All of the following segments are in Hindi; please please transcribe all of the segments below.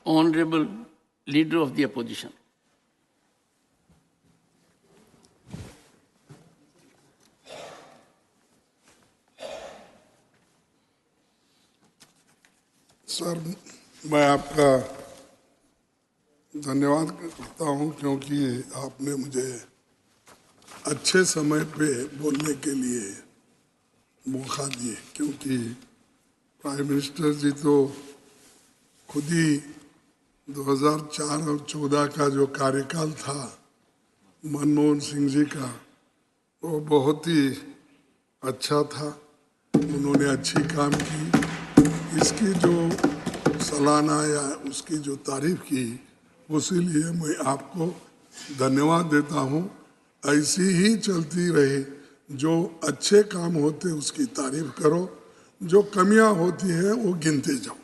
Honorable Leader of the Opposition. Sir, मैं आपका धन्यवाद करता हूं क्योंकि आपने मुझे अच्छे समय पे बोलने के लिए मौका दिए, क्योंकि प्राइम मिनिस्टर जी तो खुद ही 2004 और 14 का जो कार्यकाल था मनमोहन सिंह जी का, वो बहुत ही अच्छा था। उन्होंने अच्छी काम की। इसकी जो सालाना या उसकी जो तारीफ की, उसीलिए मैं आपको धन्यवाद देता हूँ। ऐसी ही चलती रहे, जो अच्छे काम होते उसकी तारीफ करो, जो कमियां होती हैं वो गिनते जाओ।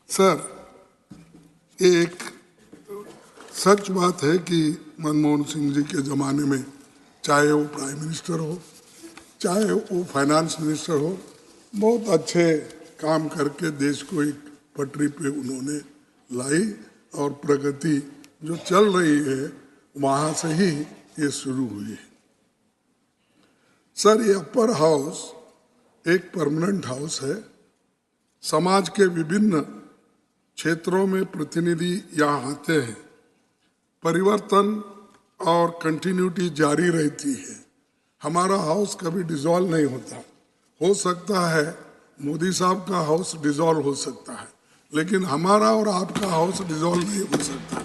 सर, एक सच बात है कि मनमोहन सिंह जी के ज़माने में, चाहे वो प्राइम मिनिस्टर हो, चाहे वो फाइनेंस मिनिस्टर हो, बहुत अच्छे काम करके देश को एक पटरी पे उन्होंने लाई और प्रगति जो चल रही है वहाँ से ही ये शुरू हुई है। सर, ये अपर हाउस एक परमानेंट हाउस है। समाज के विभिन्न क्षेत्रों में प्रतिनिधि यहाँ आते हैं। परिवर्तन और कंटिन्यूटी जारी रहती है। हमारा हाउस कभी डिसॉल्व नहीं होता। हो सकता है मोदी साहब का हाउस डिसॉल्व हो सकता है, लेकिन हमारा और आपका हाउस डिसॉल्व नहीं हो सकता।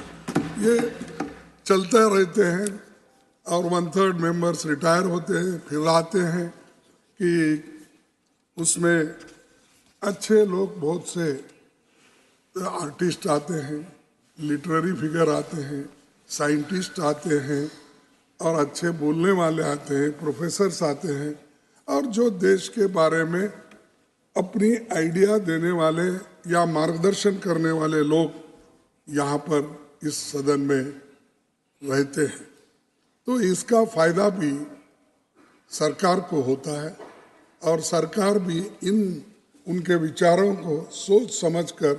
ये चलते रहते हैं और 1/3 मेंबर्स रिटायर होते हैं, फिर आते हैं कि उसमें अच्छे लोग, बहुत से आर्टिस्ट आते हैं, लिटरेरी फिगर आते हैं, साइंटिस्ट आते हैं और अच्छे बोलने वाले आते हैं, प्रोफेसर्स आते हैं, और जो देश के बारे में अपनी आइडिया देने वाले या मार्गदर्शन करने वाले लोग यहाँ पर इस सदन में रहते हैं। तो इसका फायदा भी सरकार को होता है और सरकार भी उनके विचारों को सोच समझकर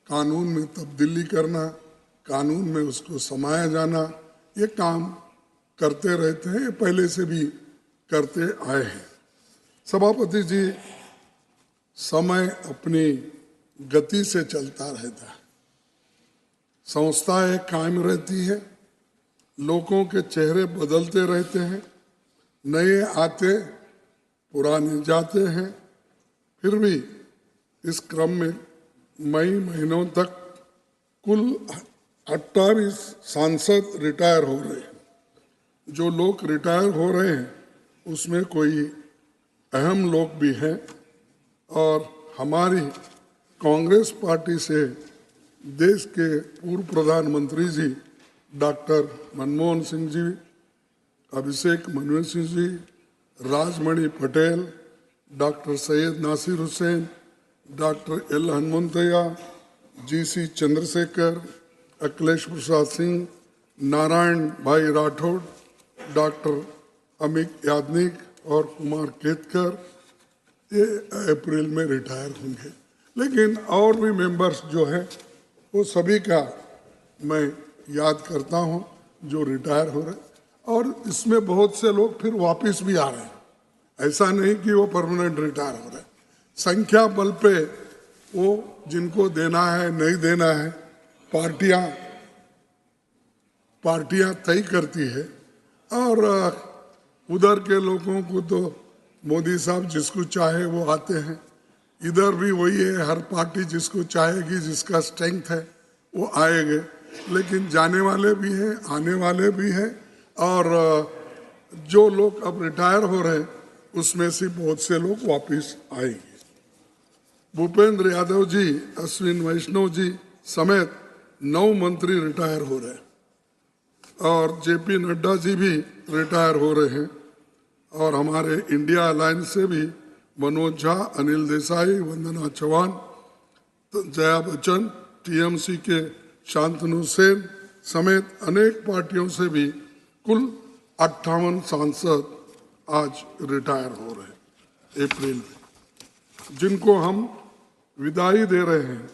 कानून में तब्दीली करना, कानून में उसको समाया जाना, ये काम करते रहते हैं। पहले से भी करते आए हैं। सभापति जी, समय अपनी गति से चलता रहता है। संस्थाएं कायम रहती है, लोगों के चेहरे बदलते रहते हैं, नए आते पुराने जाते हैं। फिर भी इस क्रम में मई महीनों तक कुल 28 सांसद रिटायर हो रहे हैं। जो लोग रिटायर हो रहे हैं उसमें कोई अहम लोग भी हैं, और हमारी कांग्रेस पार्टी से देश के पूर्व प्रधानमंत्री जी doctor Manmohan Singh ji, Abhishek Manu Singh ji, Rajmani Patel, doctor Syed Nasir Hussain, doctor L Hanumanthaiah, GC Chandrashekhar, Akhilesh Prasad Singh, Narayan Bhai Rathod, doctor Amit Yagnik और कुमार केतकर, ये अप्रैल में रिटायर होंगे। लेकिन और भी मेंबर्स जो हैं वो सभी का मैं याद करता हूं जो रिटायर हो रहे हैं, और इसमें बहुत से लोग फिर वापस भी आ रहे हैं। ऐसा नहीं कि वो परमानेंट रिटायर हो रहे हैं। संख्या बल पे वो जिनको देना है नहीं देना है पार्टियां तय करती है, और उधर के लोगों को तो मोदी साहब जिसको चाहे वो आते हैं। इधर भी वही है, हर पार्टी जिसको चाहेगी, जिसका स्ट्रेंथ है वो आएंगे। लेकिन जाने वाले भी हैं, आने वाले भी हैं, और जो लोग अब रिटायर हो रहे हैं उसमें से बहुत से लोग वापस आएंगे। भूपेंद्र यादव जी, अश्विन वैष्णव जी समेत 9 मंत्री रिटायर हो रहे हैं, और JP नड्डा जी भी रिटायर हो रहे हैं, और हमारे इंडिया अलायंस से भी मनोज झा, अनिल देसाई, वंदना चौहान, जया बच्चन, TMC के शांतनु सेन समेत अनेक पार्टियों से भी कुल 58 सांसद आज रिटायर हो रहे हैं अप्रैल में, जिनको हम विदाई दे रहे हैं।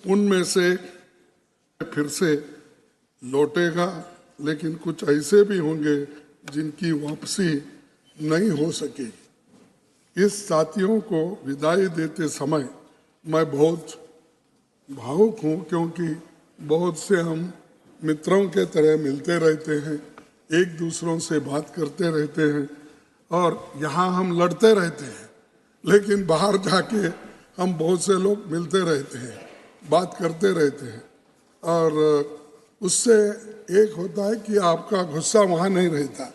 उनमें से फिर से लौटेगा, लेकिन कुछ ऐसे भी होंगे जिनकी वापसी नहीं हो सकेगी। इस साथियों को विदाई देते समय मैं बहुत भावुक हूँ, क्योंकि बहुत से हम मित्रों के तरह मिलते रहते हैं, एक दूसरों से बात करते रहते हैं और यहाँ हम लड़ते रहते हैं, लेकिन बाहर जाके हम बहुत से लोग मिलते रहते हैं, बात करते रहते हैं और उससे एक होता है कि आपका गुस्सा वहाँ नहीं रहता,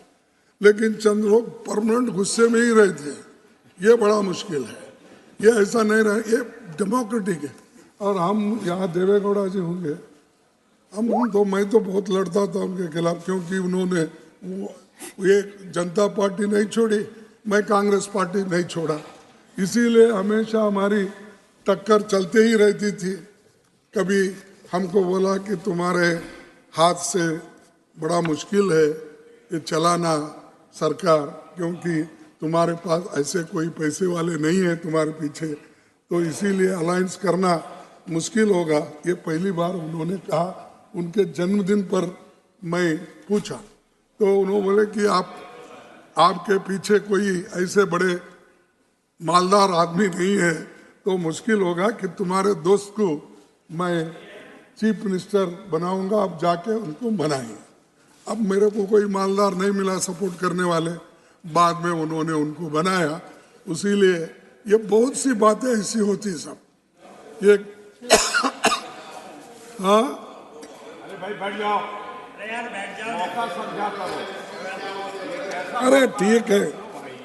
लेकिन चंद लोग परमानेंट गुस्से में ही रहते हैं। ये बड़ा मुश्किल है, ये ऐसा नहीं रहे, ये डेमोक्रेटिक है। और हम यहाँ देवेगौड़ा जी होंगे, मैं तो बहुत लड़ता था उनके खिलाफ, क्योंकि उन्होंने ये जनता पार्टी नहीं छोड़ी, मैं कांग्रेस पार्टी नहीं छोड़ा, इसीलिए हमेशा हमारी टक्कर चलते ही रहती थी। कभी हमको बोला कि तुम्हारे हाथ से बड़ा मुश्किल है ये चलाना सरकार, क्योंकि तुम्हारे पास ऐसे कोई पैसे वाले नहीं है तुम्हारे पीछे, तो इसीलिए अलायंस करना मुश्किल होगा। ये पहली बार उन्होंने कहा, उनके जन्मदिन पर मैं पूछा तो उन्होंने बोले कि आपके पीछे कोई ऐसे बड़े मालदार आदमी नहीं है, तो मुश्किल होगा कि तुम्हारे दोस्त को मैं चीफ मिनिस्टर बनाऊंगा, आप जाके उनको बनाइए। अब मेरे को कोई मालदार नहीं मिला सपोर्ट करने वाले, बाद में उन्होंने उनको बनाया। इसीलिए ये बहुत सी बातें ऐसी होती सब ये हाँ भाई बैठ जाओ, मौका समझा करो। अरे ठीक है,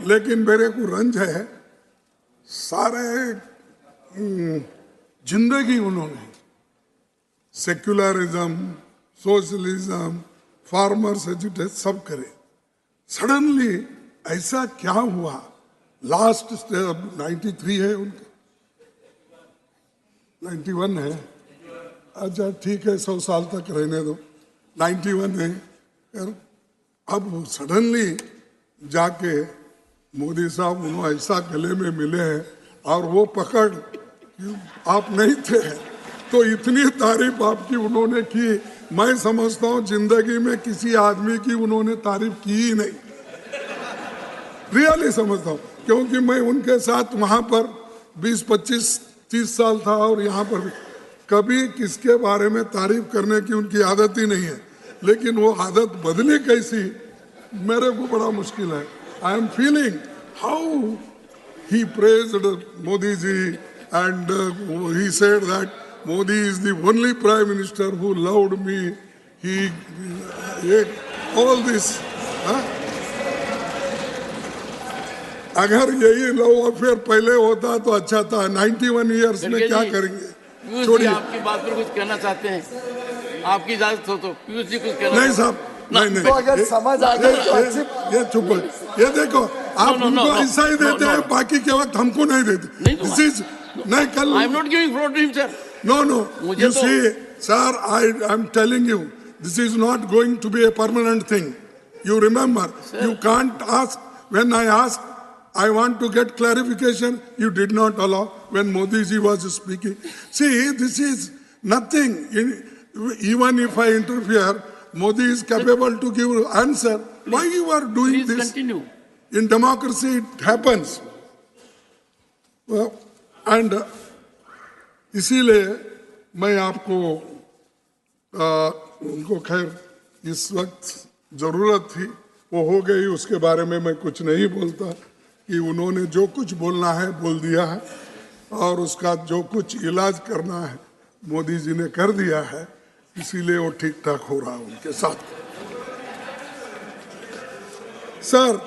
लेकिन मेरे को रंज है, सारे जिंदगी उन्होंने सेक्युलरिज्म, सोशलिज्म, फार्मर्स एजुटेशन सब करे, सडनली ऐसा क्या हुआ? लास्ट 93 है उनका, 91 है, अच्छा ठीक है 100 साल तक रहने दो, 91 है। अब सडनली जाके मोदी साहब उन्होंने ऐसा गले में मिले हैं और वो पकड़ आप नहीं थे, तो इतनी तारीफ आपकी उन्होंने की, मैं समझता हूँ जिंदगी में किसी आदमी की उन्होंने तारीफ की ही नहीं, रियली समझता हूँ, क्योंकि मैं उनके साथ वहां पर 20, 25, 30 साल था और यहाँ पर भी कभी किसके बारे में तारीफ करने की उनकी आदत ही नहीं है, लेकिन वो आदत बदली कैसी मेरे को बड़ा मुश्किल है। I am feeling how he praised Modi ji and he said that Modi is the only prime minister who loved me. All this. अगर यही लव अफेयर पहले होता तो अच्छा था। 91 इयर्स में क्या करेंगे? छोड़िए, आपकी बात पर कुछ कहना चाहते हैं, आपकी इजाजत हो तो पीयूष जी कुछ कहना। नहीं साहब, नहीं तो अगर समझ आ जाए तो अच्छी ये चुप है। ये देखो आप उनको ऐसा ही देते हैं, बाकी के वक्त हमको नहीं देते। दिस इज नहीं कल I am not giving floor to him sir. No, you see, sir, I'm telling you, this is not going to be a permanent thing. You remember, sir, you can't ask, when I asked, I want to get clarification, you did not allow when Modi ji was speaking. See, this is nothing. Even if I interfere, Modi is capable to give answer. Please, why you are doing please this? Continue. In democracy, it happens. Well, and इसीलिए मैं आपको उनको खैर इस वक्त ज़रूरत थी, वो हो गई, उसके बारे में मैं कुछ नहीं बोलता कि उन्होंने जो कुछ बोलना है बोल दिया है और उसका जो कुछ इलाज करना है मोदी जी ने कर दिया है, इसीलिए वो ठीक ठाक हो रहा है उनके साथ। सर,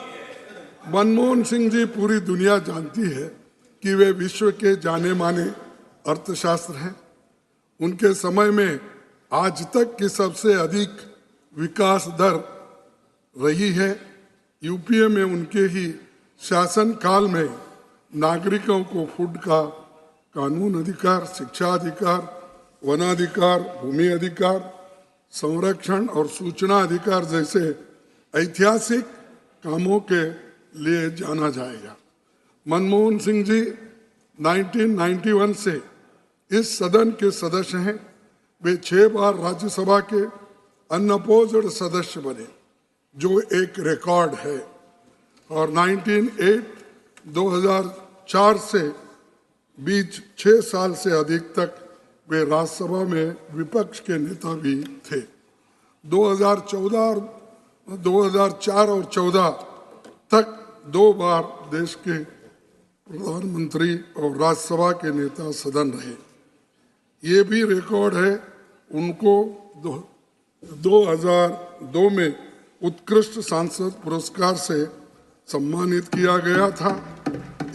मनमोहन सिंह जी पूरी दुनिया जानती है कि वे विश्व के जाने माने अर्थशास्त्र हैं। उनके समय में आज तक की सबसे अधिक विकास दर रही है। यूपीए में उनके ही शासन काल में नागरिकों को फूड का कानून अधिकार, शिक्षा अधिकार, वनाधिकार, भूमि अधिकार, संरक्षण और सूचना अधिकार जैसे ऐतिहासिक कामों के लिए जाना जाएगा। मनमोहन सिंह जी 1991 से इस सदन के सदस्य हैं। वे 6 बार राज्यसभा के अनअपोज्ड सदस्य बने, जो एक रिकॉर्ड है। और 2004 से बीच 6 साल से अधिक तक वे राज्यसभा में विपक्ष के नेता भी थे। 2004 और 14 तक 2 बार देश के प्रधानमंत्री और राज्यसभा के नेता सदन रहे। ये भी रिकॉर्ड है। उनको 2002 में उत्कृष्ट सांसद पुरस्कार से सम्मानित किया गया था।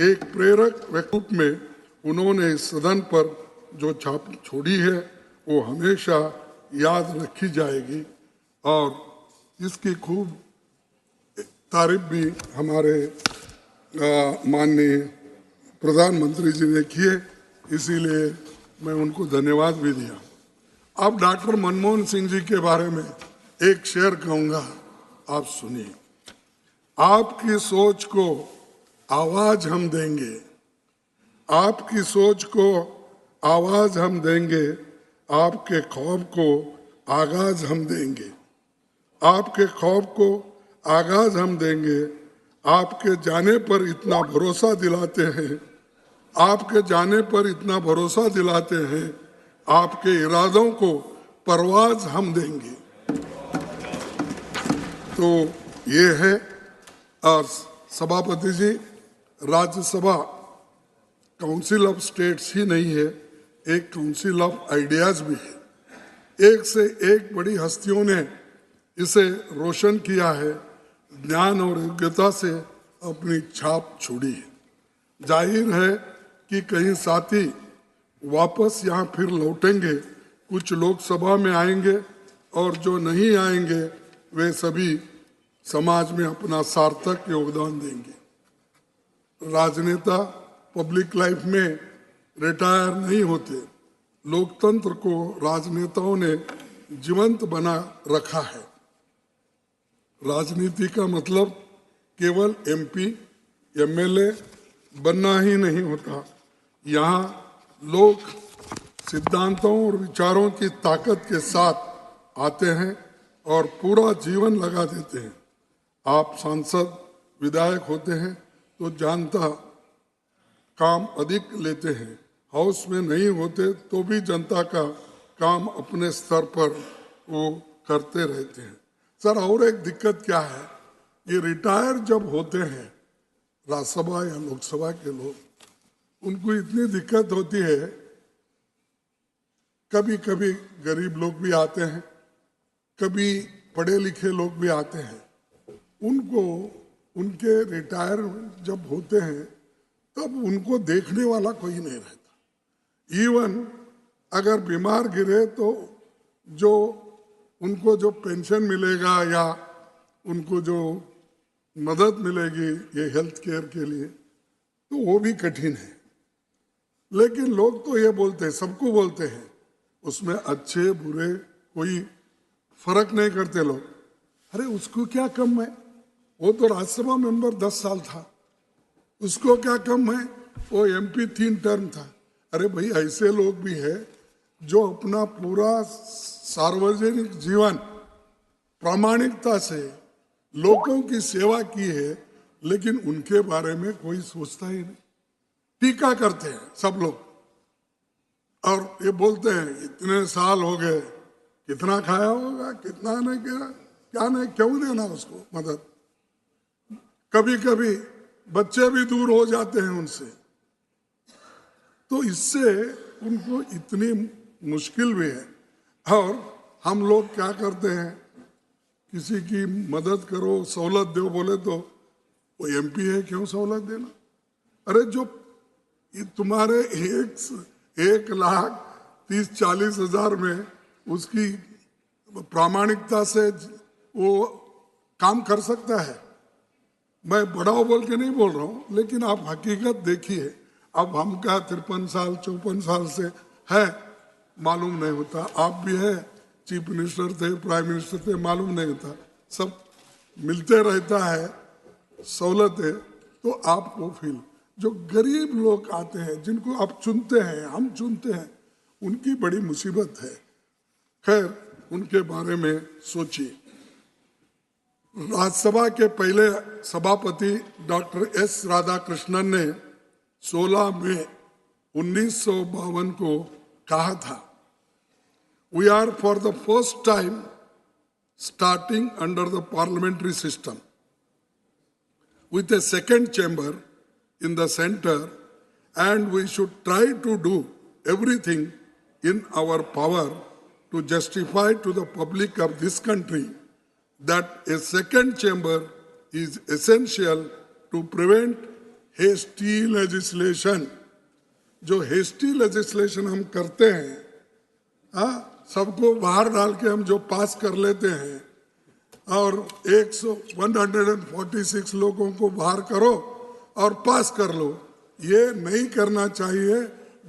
एक प्रेरक रूप में उन्होंने इस सदन पर जो छाप छोड़ी है वो हमेशा याद रखी जाएगी और इसकी खूब तारीफ भी हमारे माननीय प्रधानमंत्री जी ने की है, इसीलिए मैं उनको धन्यवाद भी दिया। अब डॉक्टर मनमोहन सिंह जी के बारे में एक शेर कहूँगा, आप सुनिए। आपकी सोच को आवाज हम देंगे, आपकी सोच को आवाज हम देंगे, आपके ख्वाब को आगाज हम देंगे, आपके ख्वाब को आगाज हम देंगे। आपके जाने पर इतना भरोसा दिलाते हैं, आपके जाने पर इतना भरोसा दिलाते हैं, आपके इरादों को परवाज हम देंगे। तो ये है। और सभापति जी, राज्यसभा काउंसिल ऑफ स्टेट्स ही नहीं है, एक काउंसिल ऑफ आइडियाज भी है। एक से एक बड़ी हस्तियों ने इसे रोशन किया है, ज्ञान और योग्यता से अपनी छाप छोड़ी है। जाहिर है कि कई साथी वापस यहाँ फिर लौटेंगे, कुछ लोकसभा में आएंगे और जो नहीं आएंगे वे सभी समाज में अपना सार्थक योगदान देंगे। राजनेता पब्लिक लाइफ में रिटायर नहीं होते। लोकतंत्र को राजनेताओं ने जीवंत बना रखा है। राजनीति का मतलब केवल एमपी, एमएलए बनना ही नहीं होता। यहाँ लोग सिद्धांतों और विचारों की ताकत के साथ आते हैं और पूरा जीवन लगा देते हैं। आप सांसद, विधायक होते हैं तो जनता काम अधिक लेते हैं, हाउस में नहीं होते तो भी जनता का काम अपने स्तर पर वो करते रहते हैं। सर, और एक दिक्कत क्या है, ये रिटायर जब होते हैं राज्यसभा या लोकसभा के लोग, उनको इतनी दिक्कत होती है, कभी कभी गरीब लोग भी आते हैं, कभी पढ़े लिखे लोग भी आते हैं। उनको उनके रिटायर जब होते हैं तब उनको देखने वाला कोई नहीं रहता। इवन अगर बीमार गिरे तो जो उनको जो पेंशन मिलेगा या उनको जो मदद मिलेगी ये हेल्थ केयर के लिए, तो वो भी कठिन है। लेकिन लोग तो ये बोलते हैं, सबको बोलते हैं, उसमें अच्छे बुरे कोई फर्क नहीं करते लोग। अरे उसको क्या कम है, वो तो राज्यसभा मेंबर 10 साल था, उसको क्या कम है, वो एमपी 3 टर्म था। अरे भाई, ऐसे लोग भी हैं जो अपना पूरा सार्वजनिक जीवन प्रामाणिकता से लोगों की सेवा की है, लेकिन उनके बारे में कोई सोचता ही नहीं। टीका करते हैं सब लोग और ये बोलते हैं इतने साल हो गए, कितना खाया होगा, कितना नहीं किया, क्या नहीं, क्यों देना उसको मदद। कभी कभी बच्चे भी दूर हो जाते हैं उनसे, तो इससे उनको इतनी मुश्किल भी है। और हम लोग क्या करते हैं, किसी की मदद करो, सहूलत दो बोले तो वो एमपी है, क्यों सहूलत देना। अरे जो तुम्हारे 1,30,40,000 में उसकी प्रामाणिकता से वो काम कर सकता है। मैं बड़ा बोल के नहीं बोल रहा हूँ, लेकिन आप हकीकत देखिए। अब हम क्या 53 साल 54 साल से है, मालूम नहीं होता। आप भी है, चीफ मिनिस्टर थे, प्राइम मिनिस्टर थे, मालूम नहीं होता। सब मिलते रहता है, सहूलत है, तो आप वो फील। जो गरीब लोग आते हैं, जिनको आप चुनते हैं, हम चुनते हैं, उनकी बड़ी मुसीबत है। खैर, उनके बारे में सोचिए। राज्यसभा के पहले सभापति डॉक्टर एस राधाकृष्णन ने 16 मई 1952 को कहा था, "We are for the first time starting under the parliamentary system with a second chamber in the center, and we should try to do everything in our power to justify to the public of this country that a second chamber is essential to prevent hasty legislation." जो हेस्टी लेजिस्लेशन हम करते हैं, सबको बाहर डाल के हम जो पास कर लेते हैं और 146 लोगों को बाहर करो और पास कर लो, ये नहीं करना चाहिए।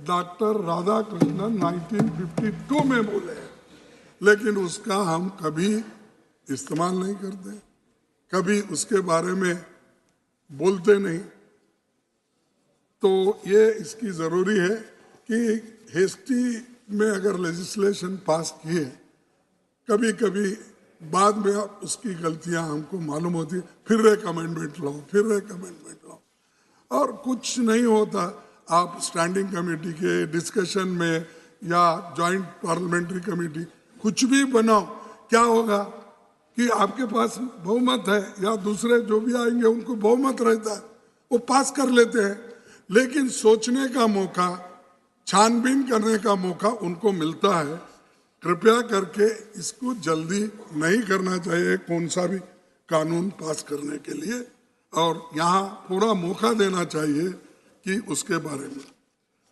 डॉक्टर राधाकृष्णन 1952 में बोले, लेकिन उसका हम कभी इस्तेमाल नहीं करते, कभी उसके बारे में बोलते नहीं। तो ये इसकी ज़रूरी है कि हेस्टी में अगर लेजिस्लेशन पास किए, कभी कभी बाद में उसकी गलतियां हमको मालूम होती, फिर एक अमेंडमेंट लाओ, फिर एक अमेंडमेंट लाओ, और कुछ नहीं होता। आप स्टैंडिंग कमेटी के डिस्कशन में या जॉइंट पार्लियामेंट्री कमेटी कुछ भी बनाओ, क्या होगा कि आपके पास बहुमत है या दूसरे जो भी आएंगे उनको बहुमत रहता है, वो पास कर लेते हैं, लेकिन सोचने का मौका, छानबीन करने का मौका उनको मिलता है। कृपया करके इसको जल्दी नहीं करना चाहिए कौन सा भी कानून पास करने के लिए, और यहाँ पूरा मौका देना चाहिए कि उसके बारे में।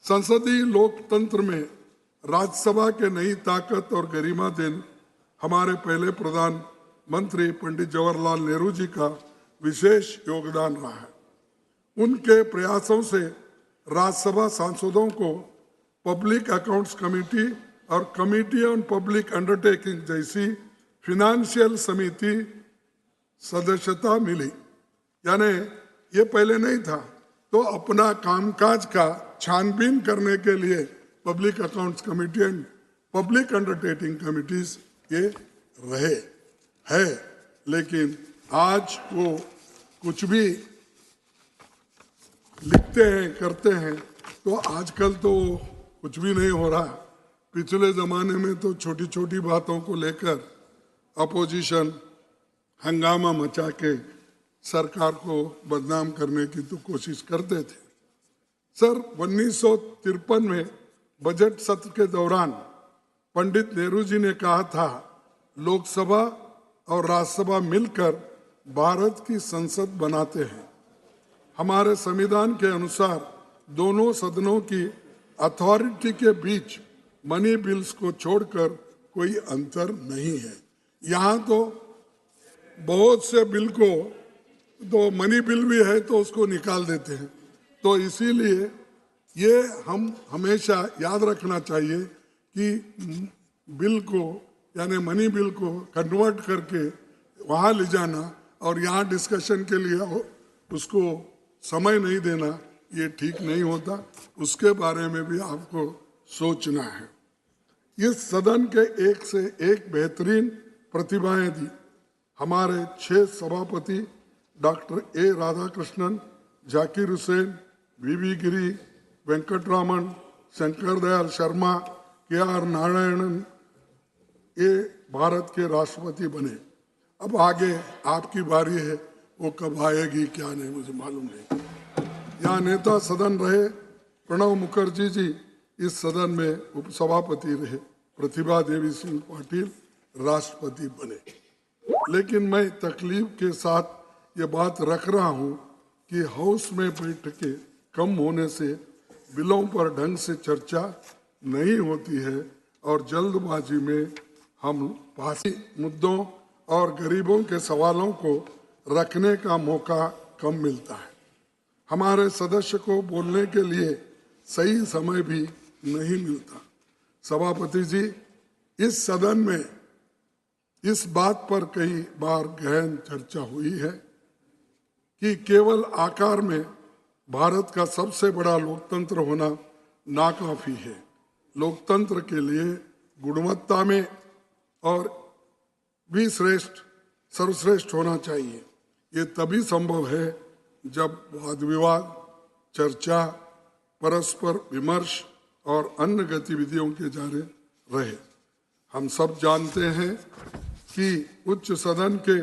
संसदीय लोकतंत्र में राज्यसभा के नई ताकत और गरिमा देन हमारे पहले प्रधानमंत्री पंडित जवाहरलाल नेहरू जी का विशेष योगदान रहा है। उनके प्रयासों से राज्यसभा सांसदों को पब्लिक अकाउंट्स कमेटी और कमेटी ऑन पब्लिक अंडरटेकिंग जैसी फिनेंशियल समिति सदस्यता मिली, यानी ये पहले नहीं था। तो अपना कामकाज का छानबीन करने के लिए public accounts committee and public undertaking committees ये रहे है, लेकिन आज वो कुछ भी लिखते हैं, करते हैं, तो आजकल तो कुछ भी नहीं हो रहा। पिछले ज़माने में तो छोटी छोटी बातों को लेकर अपोजिशन हंगामा मचा के सरकार को बदनाम करने की तो कोशिश करते थे। सर, 1953 में बजट सत्र के दौरान पंडित नेहरू जी ने कहा था, लोकसभा और राज्यसभा मिलकर भारत की संसद बनाते हैं। हमारे संविधान के अनुसार दोनों सदनों की अथॉरिटी के बीच मनी बिल्स को छोड़कर कोई अंतर नहीं है। यहाँ तो बहुत से बिल को तो मनी बिल भी है तो उसको निकाल देते हैं। तो इसीलिए ये हम हमेशा याद रखना चाहिए कि बिल को यानी मनी बिल को कन्वर्ट करके वहाँ ले जाना और यहाँ डिस्कशन के लिए उसको समय नहीं देना, ये ठीक नहीं होता। उसके बारे में भी आपको सोचना है। इस सदन के एक से एक बेहतरीन प्रतिभाएं दी हमारे 6 सभापति doctor A Radhakrishnan, Zakir Hussain, VV Giri, Venkataraman, Shankar Dayal Sharma, KR. Narayanan ये भारत के राष्ट्रपति बने। अब आगे आपकी बारी है, वो कब आएगी क्या नहीं मुझे मालूम नहीं। यहाँ नेता सदन रहे प्रणब मुखर्जी जी इस सदन में उपसभापति रहे, प्रतिभा देवी सिंह पाटिल राष्ट्रपति बने। लेकिन मैं तकलीफ के साथ ये बात रख रहा हूँ कि हाउस में बैठकें कम होने से बिलों पर ढंग से चर्चा नहीं होती है और जल्दबाजी में हम पासी मुद्दों और गरीबों के सवालों को रखने का मौका कम मिलता है। हमारे सदस्य को बोलने के लिए सही समय भी नहीं मिलता। सभापति जी, इस सदन में इस बात पर कई बार गहन चर्चा हुई है कि केवल आकार में भारत का सबसे बड़ा लोकतंत्र होना नाकाफी है, लोकतंत्र के लिए गुणवत्ता में और भी सर्वश्रेष्ठ होना चाहिए। ये तभी संभव है जब वाद विवाद, चर्चा, परस्पर विमर्श और अन्य गतिविधियों के जारी रहे। हम सब जानते हैं कि उच्च सदन के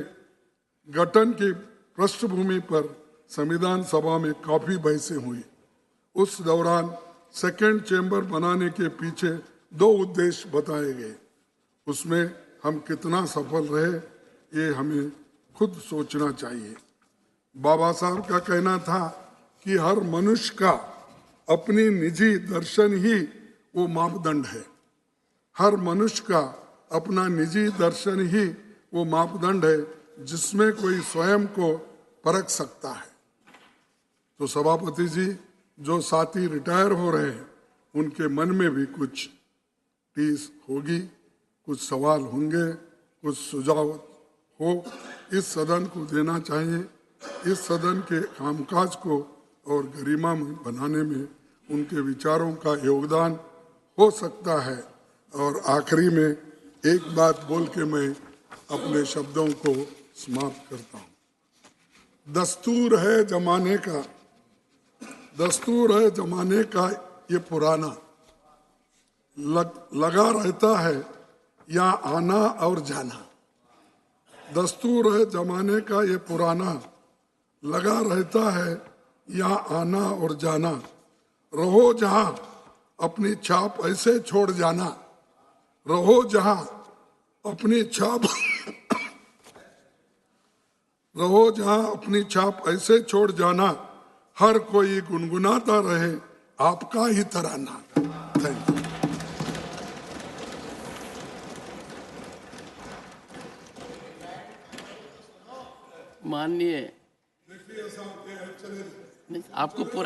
गठन की पृष्ठभूमि पर संविधान सभा में काफी बहसें हुई। उस दौरान सेकेंड चेंबर बनाने के पीछे 2 उद्देश्य बताए गए। उसमें हम कितना सफल रहे ये हमें खुद सोचना चाहिए। बाबा साहब का कहना था कि हर मनुष्य का अपनी निजी दर्शन ही वो मापदंड है। हर मनुष्य का अपना निजी दर्शन ही वो मापदंड है जिसमें कोई स्वयं को परख सकता है। तो सभापति जी, जो साथी रिटायर हो रहे हैं उनके मन में भी कुछ टीस होगी, कुछ सवाल होंगे, कुछ सुझाव हो, इस सदन को देना चाहिए। इस सदन के कामकाज को और गरिमा में बनाने में उनके विचारों का योगदान हो सकता है। और आखिरी में एक बात बोल के मैं अपने शब्दों को समाप्त करता हूँ। दस्तूर है जमाने का ये पुराना, लगा रहता है यहाँ आना और जाना। दस्तूर है जमाने का ये पुराना, लगा रहता है यहाँ आना और जाना। रहो जहाँ अपनी छाप ऐसे छोड़ जाना, रहो जहाँ अपनी छाप रहो जहाँ अपनी छाप ऐसे छोड़ जाना, हर कोई गुनगुनाता रहे आपका ही तराना। Thank you. माननीय, आपको पूरा